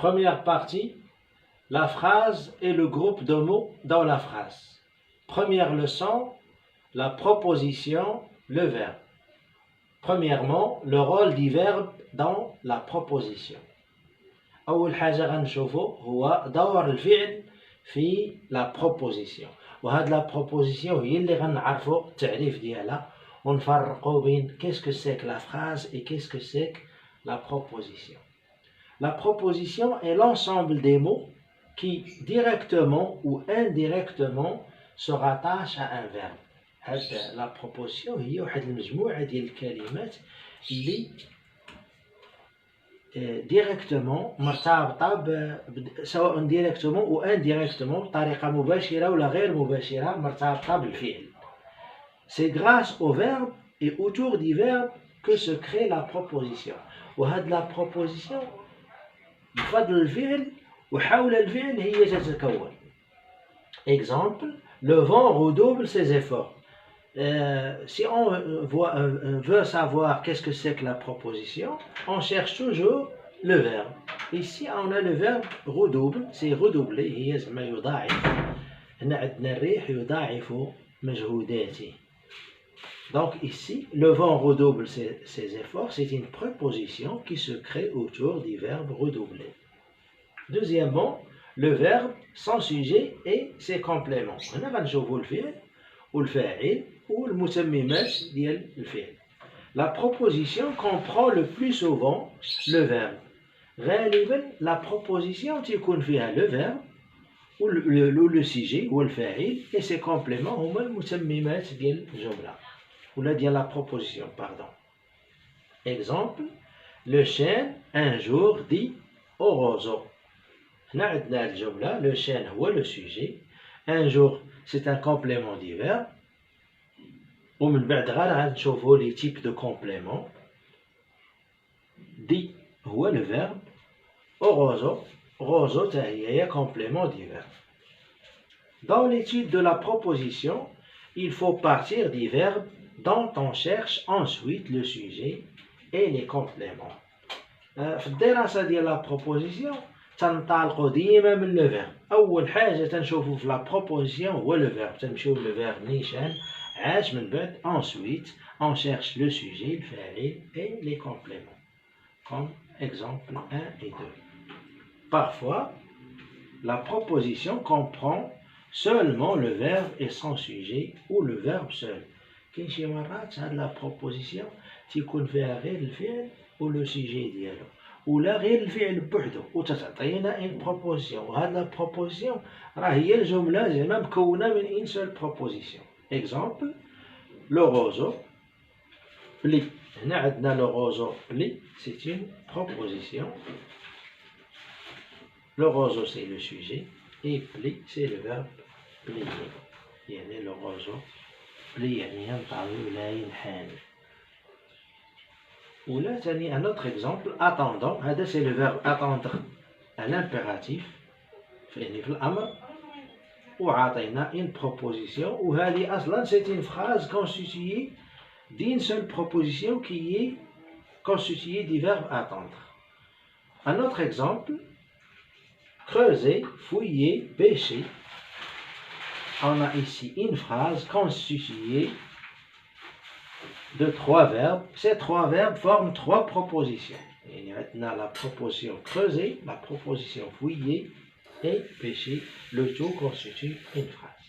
Première partie, la phrase et le groupe de mots dans la phrase. Première leçon, la proposition, le verbe. Premièrement, le rôle du verbe dans la proposition. أول حاجة غنشوفو هو دور الفعل في la proposition. وهاد la proposition هي اللي غنعرفو التعريف ديالها ونفرقو بين qu'est-ce que c'est que la phrase et qu'est-ce que c'est que la proposition. La proposition est l'ensemble des mots qui directement ou indirectement se rattachent à un verbe. La proposition هي واحد المجموعة ديال الكلمات اللي directement مرتبطة سواء directement ou indirectement بطريقة مباشرة ولا غير مباشرة مرتبطة بالفعل. C'est grâce au verbe et autour du verbe que se crée la proposition. وهاد la proposition بفضل الفعل وحول الفعل هي تتكون. Exemple, le vent redouble ses efforts. Si on veut savoir qu'est-ce que c'est que la proposition, on cherche toujours le verbe. Ici, on a le verbe redouble, c'est redoubler, هي زعما يضاعف. هنا عندنا الريح يضاعف مجهوداته. Donc ici, le vent redouble ses efforts, c'est une préposition qui se crée autour du verbe redoubler. Deuxièmement, le verbe, son sujet et ses compléments. هنا غنشوفوا الفعل والفاعل والمتممات ديال الفعل. La proposition comprend le plus souvent le verbe. غالبا la proposition تكون فيها le verbe ou le sujet ou الفاعل et ses compléments هما المتممات ديال الجملة ولا ديال la proposition, pardon. Exemple, le chêne un jour dit au roseau. هنا عندنا الجملة le chêne هو le sujet, un jour c'est un complément du verbe ومن بعد غنشوفوا les types de compléments. dit هو le verbe, au roseau, roseau هي complément du verbe. Dans l'étude de la proposition, il faut partir du verbe dont on cherche ensuite le sujet et les compléments. في الدراسة ديال la proposition تنطلقوا ديما من le verbe. أول حاجة تنشوفوا في la proposition هو le verbe. تنمشيو le verbe نيشان عاش من بعد ensuite on cherche le sujet, le فاعل et les compléments. Comme exemple 1 et 2. Parfois, la proposition comprend seulement le verbe et son sujet ou le verbe seul. كاين شي مرات هاد la proposition تيكون فيها غير الفعل و le sujet ديالو ولا غير الفعل بوحدو وتتعطينا une proposition. وهاد la proposition راه هي الجملة زعما مكونة من une seule proposition. Exemple, le roseau plie. هنا عندنا le roseau plie, c'est une proposition. Le roseau c'est le sujet et plie c'est le verbe plier. يعني le roseau plie يعني ينطوي ولا ينحني. ولا ثاني un autre exemple, attendant. هذا c'est le verbe attendre à l'impératif يعني في الأمر وعطينا une proposition وهذه أصلا c'est une phrase constituée d'une seule proposition qui est constituée du verbe attendre. Un autre exemple, creuser, fouiller, pêcher. On a ici une phrase constituée de 3 verbes. Ces 3 verbes forment 3 propositions. Il y a maintenant la proposition creuser, la proposition fouiller et pêcher. Le tout constitue une phrase.